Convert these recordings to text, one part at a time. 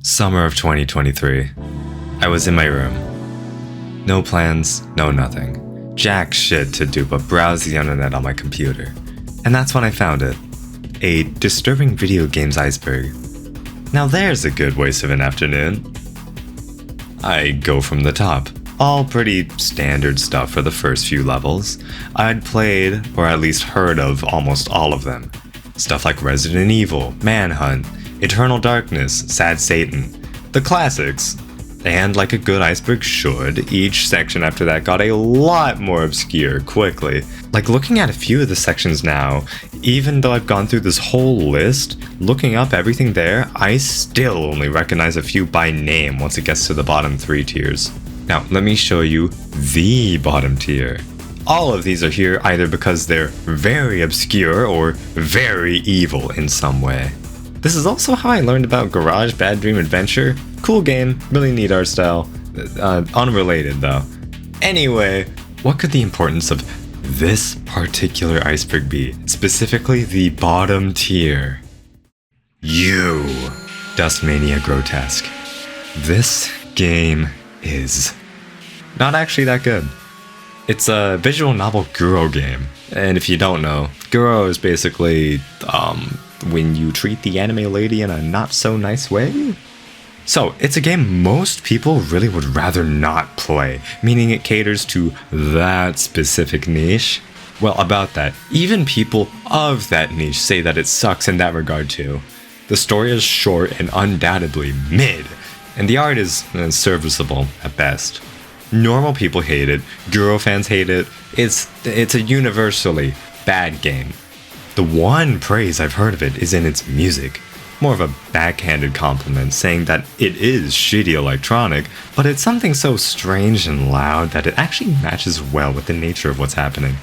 Summer of 2023. I was in my room. No plans, no nothing. Jack shit to do but browse the internet on my computer. And that's when I found it. A disturbing video games iceberg. Now there's a good waste of an afternoon. I go from the top. All pretty standard stuff for the first few levels. I'd played, or at least heard of, almost all of them. Stuff like Resident Evil, Manhunt, Eternal Darkness, Sad Satan. The classics. And like a good iceberg should, each section after that got a lot more obscure quickly. Like looking at a few of the sections now, even though I've gone through this whole list, looking up everything there, I still only recognize a few by name once it gets to the bottom 3 tiers. Now, let me show you the bottom tier. All of these are here either because they're very obscure or very evil in some way. This is also how I learned about Garage Bad Dream Adventure. Cool game, really neat art style. Unrelated though. Anyway, what could the importance of this particular iceberg be? Specifically the bottom tier. You, Dustmania Grotesque. This game is not actually that good. It's a visual novel Guro game, and if you don't know, Guro is basically when you treat the anime lady in a not so nice way. So it's a game most people really would rather not play, meaning it caters to that specific niche. Well, about that, even people of that niche say that it sucks in that regard too. The story is short and undoubtedly mid, and the art is serviceable at best. Normal people hate it, Guro fans hate it. It's a universally bad game. The one praise I've heard of it is in its music. More of a backhanded compliment, saying that it is shitty electronic, but it's something so strange and loud that it actually matches well with the nature of what's happening.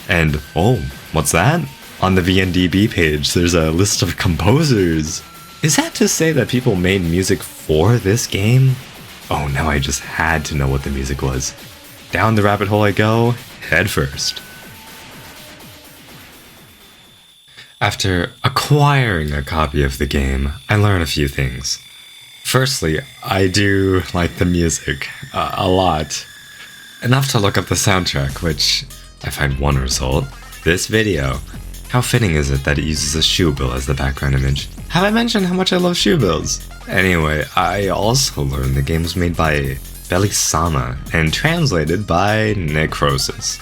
And oh, what's that? On the VNDB page, there's a list of composers. Is that to say that people made music for this game? Oh, now I just had to know what the music was. Down the rabbit hole I go, head first. After acquiring a copy of the game, I learn a few things. Firstly, I do like the music a lot. Enough to look up the soundtrack, which I find one result. This video. How fitting is it that it uses a shoe bill as the background image? Have I mentioned how much I love shoe bills? Anyway, I also learned the game was made by Belly-sama and translated by Necrosis.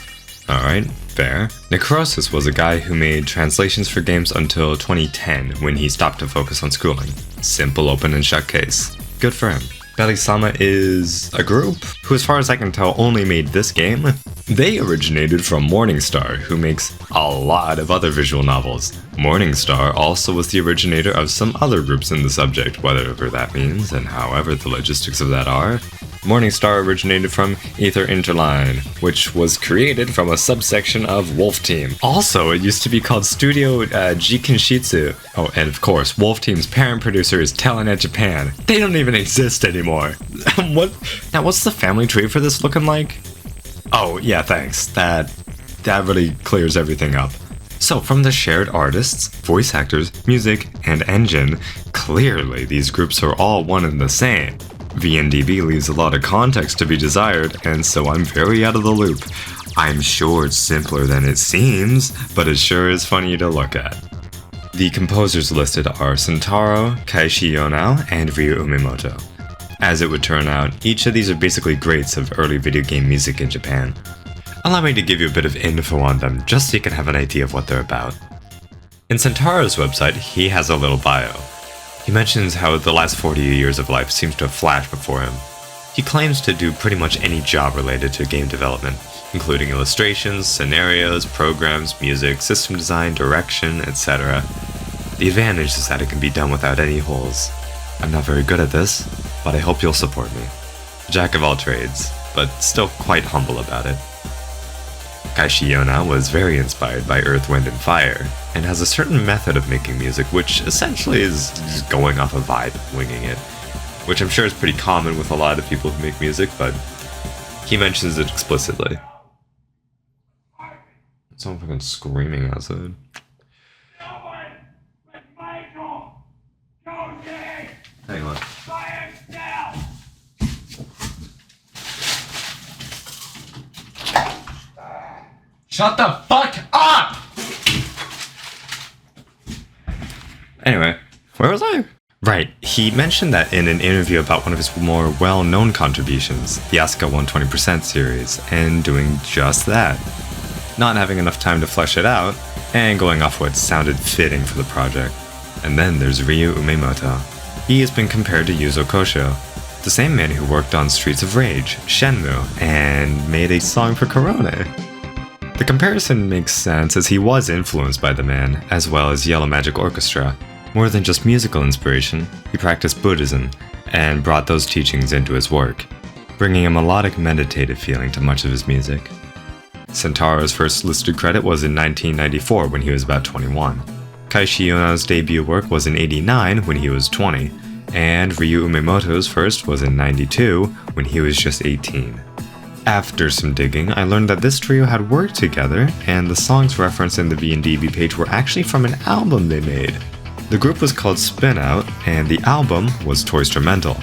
Alright, fair. Necrosis was a guy who made translations for games until 2010 when he stopped to focus on schooling. Simple open and shut case. Good for him. Belly-sama is a group who, as far as I can tell, only made this game. They originated from Morningstar, who makes a lot of other visual novels. Morningstar also was the originator of some other groups in the subject, whatever that means and however the logistics of that are. Morningstar originated from Ether Interline, which was created from a subsection of Wolf Team. Also, it used to be called Studio Jikinshitsu. Oh, and of course, Wolf Team's parent producer is Telenet Japan. They don't even exist anymore. What's the family tree for this looking like? Oh, yeah, thanks. That really clears everything up. So, from the shared artists, voice actors, music, and engine, clearly these groups are all one and the same. VNDB leaves a lot of context to be desired, and so I'm very out of the loop. I'm sure it's simpler than it seems, but it sure is funny to look at. The composers listed are Sentaro, Keishi Yonao, and Ryu Umemoto. As it would turn out, each of these are basically greats of early video game music in Japan. Allow me to give you a bit of info on them, just so you can have an idea of what they're about. In Sentaro's website, he has a little bio. He mentions how the last 40 years of life seems to have flashed before him. He claims to do pretty much any job related to game development, including illustrations, scenarios, programs, music, system design, direction, etc. The advantage is that it can be done without any holes. I'm not very good at this, but I hope you'll support me. Jack of all trades, but still quite humble about it. Keishi Yonao was very inspired by Earth, Wind, and Fire, and has a certain method of making music which essentially is just going off a vibe, winging it. Which I'm sure is pretty common with a lot of people who make music, but he mentions it explicitly. Someone fucking screaming outside. Hang on. Shut the fuck up! Anyway, where was I? Right, he mentioned that in an interview about one of his more well-known contributions, the Asuka 120% series, and doing just that. Not having enough time to flesh it out, and going off what sounded fitting for the project. And then there's Ryu Umemoto. He has been compared to Yuzo Koshiro, the same man who worked on Streets of Rage, Shenmue, and made a song for Korone. The comparison makes sense as he was influenced by the man, as well as Yellow Magic Orchestra. More than just musical inspiration, he practiced Buddhism, and brought those teachings into his work, bringing a melodic meditative feeling to much of his music. Sentaro's first listed credit was in 1994 when he was about 21. Keishi Yonao's debut work was in 89 when he was 20, and Ryu Umemoto's first was in 92 when he was just 18. After some digging, I learned that this trio had worked together, and the songs referenced in the V&DB page were actually from an album they made. The group was called Spin Out, and the album was Toystrumental.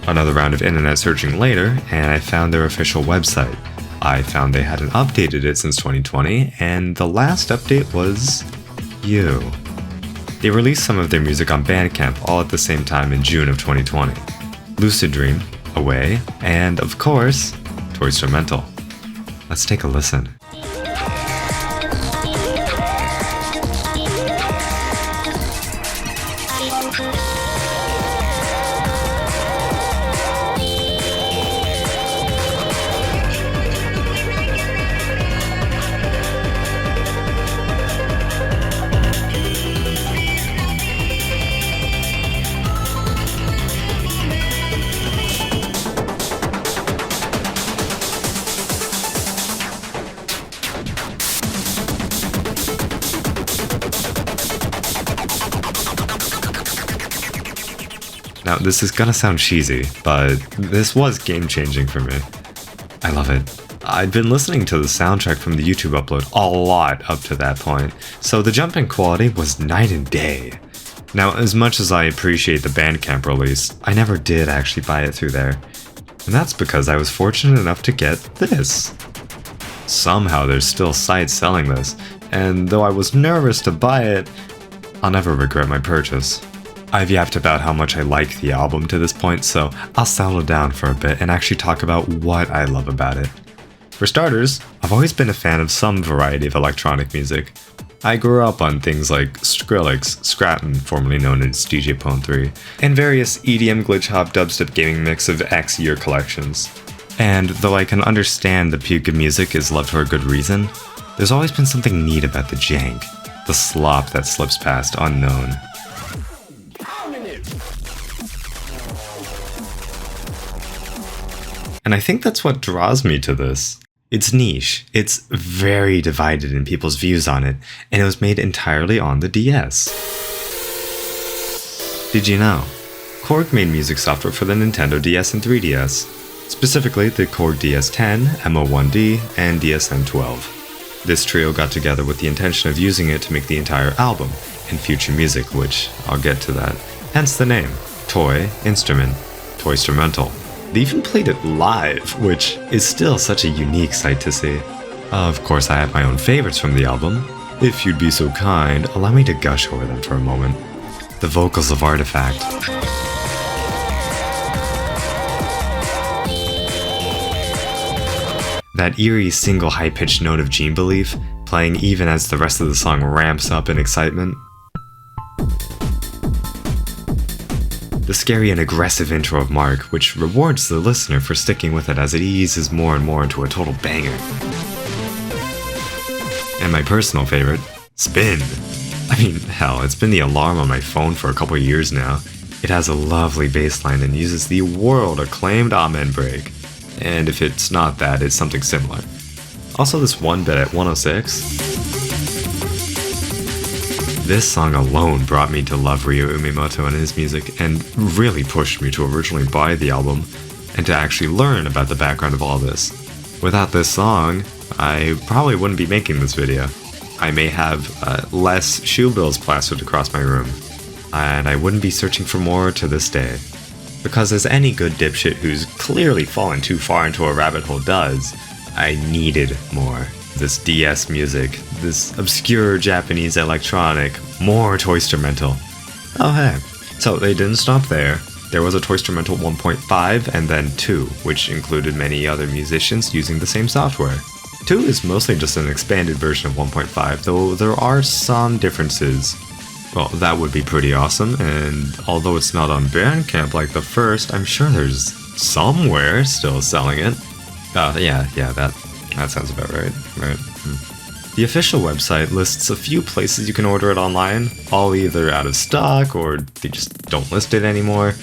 Another round of internet searching later, and I found their official website. I found they hadn't updated it since 2020, and the last update was you. They released some of their music on Bandcamp all at the same time in June of 2020. Lucid Dream, Away, and of course, Toystrumental. Let's take a listen. Now, this is gonna sound cheesy, but this was game-changing for me. I love it. I'd been listening to the soundtrack from the YouTube upload a lot up to that point, so the jump in quality was night and day. Now, as much as I appreciate the Bandcamp release, I never did actually buy it through there. And that's because I was fortunate enough to get this. Somehow there's still sites selling this, and though I was nervous to buy it, I'll never regret my purchase. I've yapped about how much I like the album to this point, so I'll settle down for a bit and actually talk about what I love about it. For starters, I've always been a fan of some variety of electronic music. I grew up on things like Skrillex, Scratton, formerly known as DJ Pone 3, and various EDM glitch hop dubstep gaming mix of X year collections. And though I can understand the puke of music is loved for a good reason, there's always been something neat about the jank, the slop that slips past unknown. And I think that's what draws me to this. It's niche, it's very divided in people's views on it, and it was made entirely on the DS. Did you know? Korg made music software for the Nintendo DS and 3DS, specifically the Korg DS10, MO1D, and DSM-12. This trio got together with the intention of using it to make the entire album, and future music, which I'll get to that, hence the name, Toy, Instrument, Toystrumental. They even played it live, which is still such a unique sight to see. Of course, I have my own favorites from the album. If you'd be so kind, allow me to gush over them for a moment. The vocals of Artifact. That eerie single high-pitched note of Gene Belief, playing even as the rest of the song ramps up in excitement. The scary and aggressive intro of Mark, which rewards the listener for sticking with it as it eases more and more into a total banger. And my personal favorite, Spin. I mean, hell, it's been the alarm on my phone for a couple years now. It has a lovely bass line and uses the world-acclaimed Amen break. And if it's not that, it's something similar. Also this one bit at 106. This song alone brought me to love Ryu Umemoto and his music, and really pushed me to originally buy the album, and to actually learn about the background of all this. Without this song, I probably wouldn't be making this video. I may have less shoe bills plastered across my room, and I wouldn't be searching for more to this day. Because as any good dipshit who's clearly fallen too far into a rabbit hole does, I needed more. This DS music, this obscure Japanese electronic, more Toystrumental. Oh hey, so they didn't stop there. There was a Toystrumental 1.5 and then 2, which included many other musicians using the same software. 2 is mostly just an expanded version of 1.5, though there are some differences. Well, that would be pretty awesome, and although it's not on Bandcamp like the first, I'm sure there's somewhere still selling it. Yeah, that sounds about right. The official website lists a few places you can order it online, all either out of stock or they just don't list it anymore.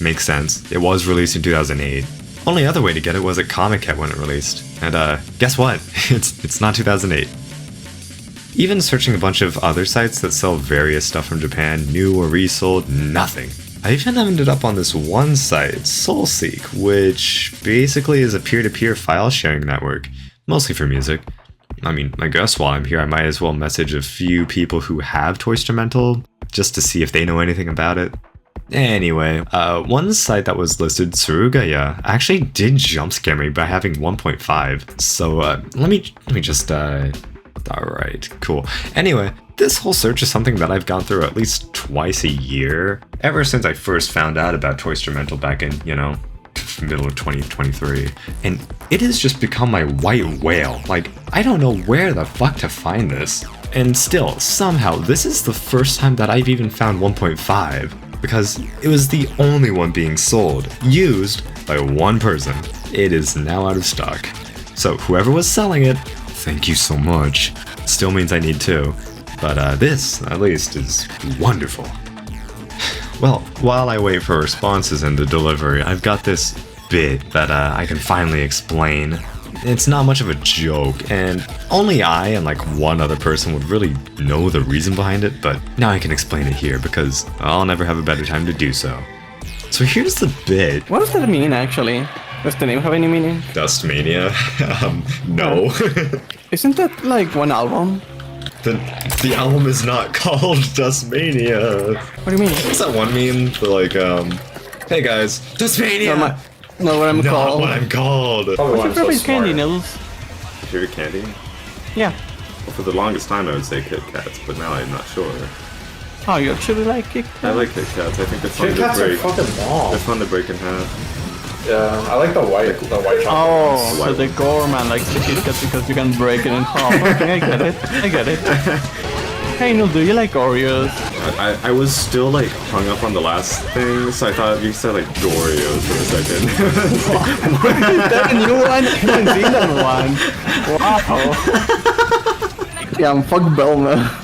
Makes sense, it was released in 2008. Only other way to get it was at Comic-Con when it released, and guess what? It's not 2008. Even searching a bunch of other sites that sell various stuff from Japan, new or resold, nothing. I even ended up on this one site, Soulseek, which basically is a peer-to-peer file sharing network, mostly for music. I mean, I guess while I'm here I might as well message a few people who have Toystrumental, just to see if they know anything about it. Anyway, one site that was listed, Surugaya, actually did jump scare me by having 1.5, so let me just alright, cool. Anyway, this whole search is something that I've gone through at least twice a year, ever since I first found out about Toystrumental back in, middle of 2023. And it has just become my white whale. Like, I don't know where the fuck to find this. And still, somehow, this is the first time that I've even found 1.5, because it was the only one being sold, used by one person. It is now out of stock. So whoever was selling it, thank you so much. Still means I need 2, but this, at least, is wonderful. Well, while I wait for responses in the delivery, I've got this bit that I can finally explain. It's not much of a joke, and only I and like one other person would really know the reason behind it, but now I can explain it here because I'll never have a better time to do so. So here's the bit. What does that mean, actually? Does the name have any meaning? Dustmania? No. Isn't that like one album? The album is not called Dustmania. What do you mean? What's that one meme for like, hey guys, Dustmania! No, what I'm Not called. what I'm called. What's your favorite candy, Nils? Favorite candy? Yeah. Well, for the longest time I would say Kit Kats, but now I'm not sure. Oh, you actually like Kit Kats? I like Kit Kats. I think they're fun Kit to Kats are break. fucking bomb. They're fun to break in half. Yeah, I like the white chocolate. Oh, so the gore man likes the Kit Kat because you can break it in half. Okay, I get it. Hey, Nils, do you like Oreos? I was still like hung up on the last thing, so I thought you said like Dorios for a second. Is that a new one? I haven't seen that one. Wow. Yeah, fuck Belma.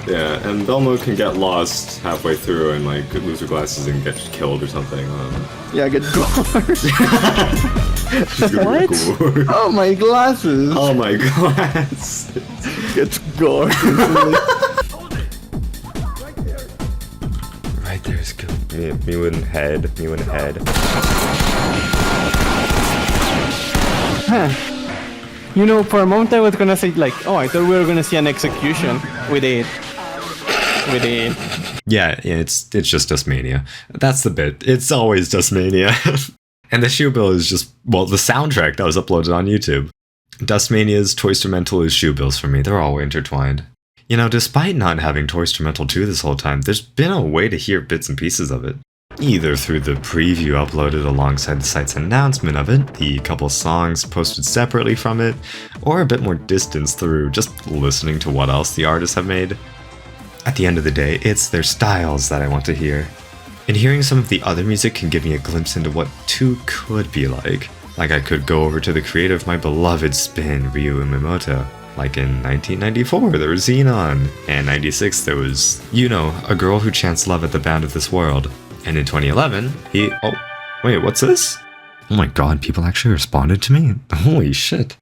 Yeah, and Belmo can get lost halfway through and like lose her glasses and get killed or something. Yeah, get gored. What? Oh, my glasses. Oh my glasses. Get gored. Right there's good. Me wouldn't head. Huh. You know, for a moment I was gonna say like, oh, I thought we were gonna see an execution. We did. Yeah, it's just Dustmania. That's the bit. It's always Dustmania. And the shoe bill is just, well, the soundtrack that was uploaded on YouTube. Dustmania's Toystrumental is shoe bills for me. They're all intertwined. You know, despite not having Toystrumental 2 this whole time, there's been a way to hear bits and pieces of it. Either through the preview uploaded alongside the site's announcement of it, the couple songs posted separately from it, or a bit more distance through just listening to what else the artists have made. At the end of the day, it's their styles that I want to hear. And hearing some of the other music can give me a glimpse into what 2 could be like. Like I could go over to the creator of my beloved spin, Ryu Umemoto. Like in 1994, there was Xenon, and 96 there was, a girl who chants love at the bound of this world. And in 2011, oh, wait, what's this? Oh my god, people actually responded to me? Holy shit.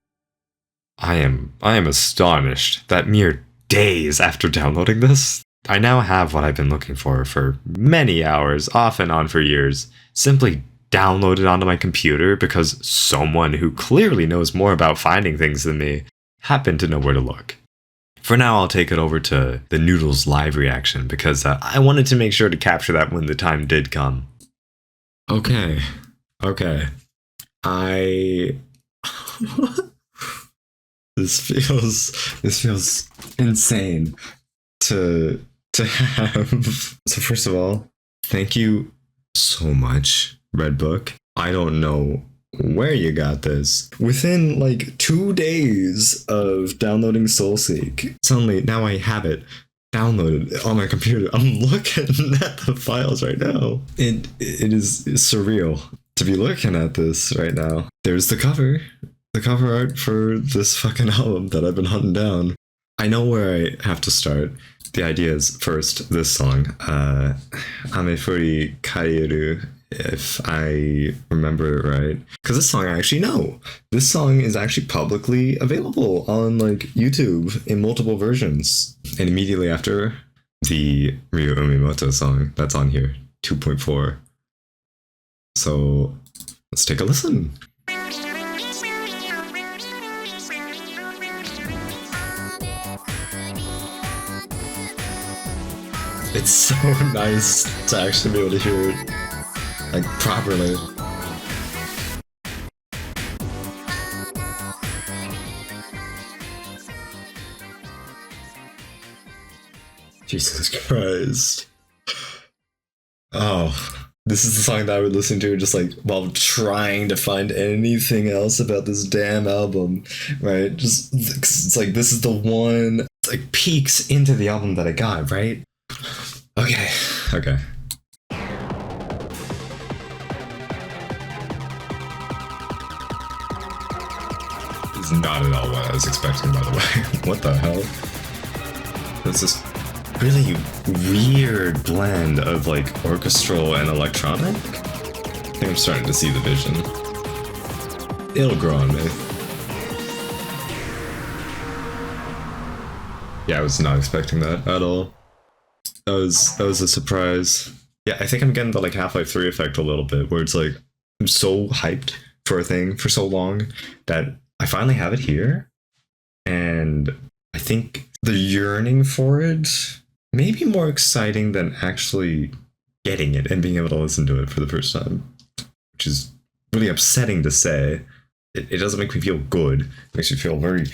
I am astonished that mere days after downloading this, I now have what I've been looking for many hours, off and on for years, simply downloaded onto my computer because someone who clearly knows more about finding things than me happened to know where to look. For now, I'll take it over to the Noodles live reaction because I wanted to make sure to capture that when the time did come. Okay. Okay. I this feels insane to have. So first of all, thank you so much, Red Book. I don't know where you got this. Within like 2 days of downloading Soulseek, suddenly now I have it downloaded on my computer. I'm looking at the files right now. It is surreal to be looking at this right now. There's the cover art for this fucking album that I've been hunting down. I know where I have to start. The idea is first this song, Amefurikaeru, if I remember it right. Because this song I actually know. This song is actually publicly available on like YouTube in multiple versions. And immediately after, the Ryu Umemoto song that's on here, 2.4. So let's take a listen. It's so nice to actually be able to hear it like properly. Jesus Christ. Oh, this is the song that I would listen to just like while trying to find anything else about this damn album, right? Just, it's like this is the one like peeks into the album that I got, right? Okay. It's not at all what I was expecting, by the way. What the hell? It's this really weird blend of like orchestral and electronic. I think I'm starting to see the vision. It'll grow on me. Yeah, I was not expecting that at all. That was a surprise. Yeah, I think I'm getting the like Half-Life 3 effect a little bit, where it's like I'm so hyped for a thing for so long that I finally have it here, and I think the yearning for it may be more exciting than actually getting it and being able to listen to it for the first time, which is really upsetting to say. It doesn't make me feel good. It makes me feel very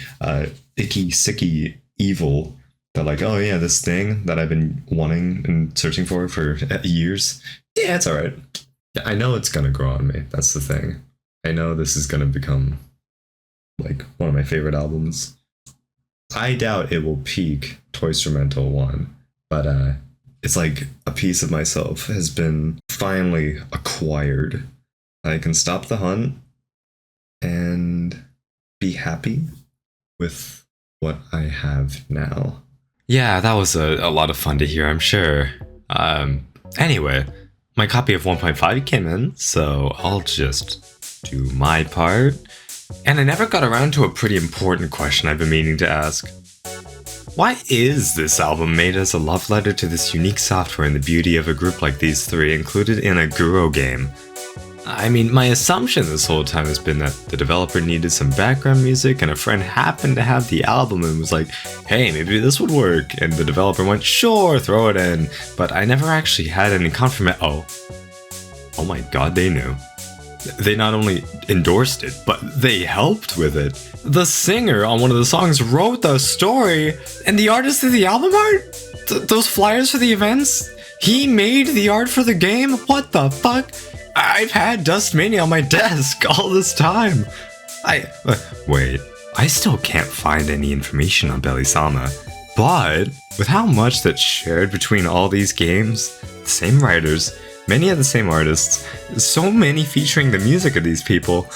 icky, sicky, evil. That like, oh yeah, this thing that I've been wanting and searching for years. Yeah, it's alright. Yeah, I know it's gonna grow on me. That's the thing. I know this is gonna become like one of my favorite albums. I doubt it will peak Toystrumental 1, but it's like a piece of myself has been finally acquired. I can stop the hunt and be happy with what I have now. Yeah, that was a lot of fun to hear, I'm sure. Anyway, my copy of 1.5 came in, so I'll just do my part. And I never got around to a pretty important question I've been meaning to ask. Why is this album made as a love letter to this unique software and the beauty of a group like these three included in a Guro game? I mean, my assumption this whole time has been that the developer needed some background music and a friend happened to have the album and was like, hey, maybe this would work. And the developer went, sure, throw it in. But I never actually had any confirmation. Oh my god, they knew. They not only endorsed it, but they helped with it. The singer on one of the songs wrote the story, and the artist did the album art? Those flyers for the events? He made the art for the game? What the fuck? I've had Dustmania on my desk all this time. Wait, I still can't find any information on Belly-sama, but with how much that's shared between all these games, the same writers, many of the same artists, so many featuring the music of these people,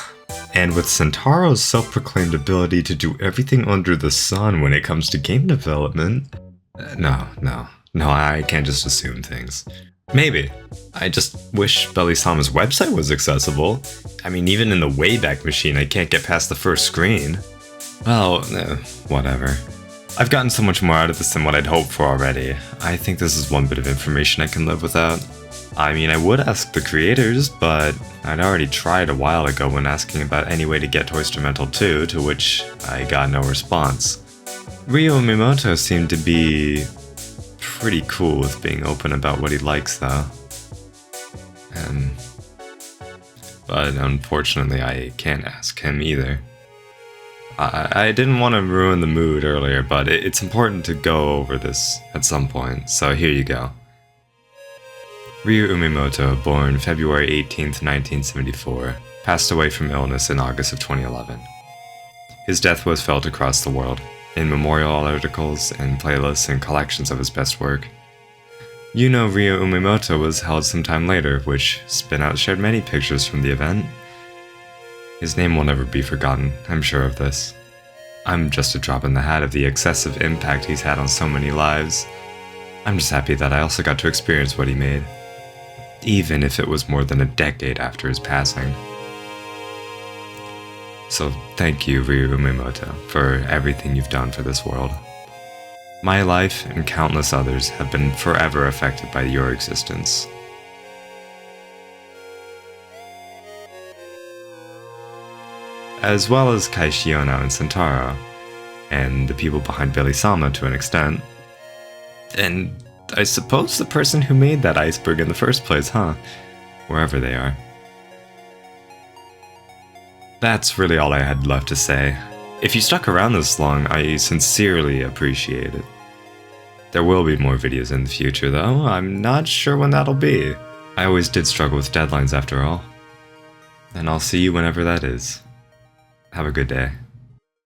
and with Sentaro's self-proclaimed ability to do everything under the sun when it comes to game development, no, I can't just assume things. Maybe. I just wish Belly-sama's website was accessible. I mean, even in the Wayback Machine, I can't get past the first screen. Well, whatever. I've gotten so much more out of this than what I'd hoped for already. I think this is one bit of information I can live without. I mean, I would ask the creators, but I'd already tried a while ago when asking about any way to get Toystrumental 2, to which I got no response. Ryu Umemoto seemed to be pretty cool with being open about what he likes, though. And but unfortunately I can't ask him either. I didn't want to ruin the mood earlier, but it's important to go over this at some point, so here you go. Ryu Umemoto, born February 18th, 1974, passed away from illness in August of 2011. His death was felt across the world, in memorial articles and playlists and collections of his best work. Ryu Umemoto was held some time later, which Spinout shared many pictures from the event. His name will never be forgotten, I'm sure of this. I'm just a drop in the hat of the excessive impact he's had on so many lives. I'm just happy that I also got to experience what he made, even if it was more than a decade after his passing. So thank you, Ryu Umemoto, for everything you've done for this world. My life and countless others have been forever affected by your existence. As well as Keishi Yonao and Sentaro, and the people behind Billy Sama to an extent. And I suppose the person who made that iceberg in the first place, huh? Wherever they are. That's really all I had left to say. If you stuck around this long, I sincerely appreciate it. There will be more videos in the future though, I'm not sure when that'll be. I always did struggle with deadlines after all. And I'll see you whenever that is. Have a good day.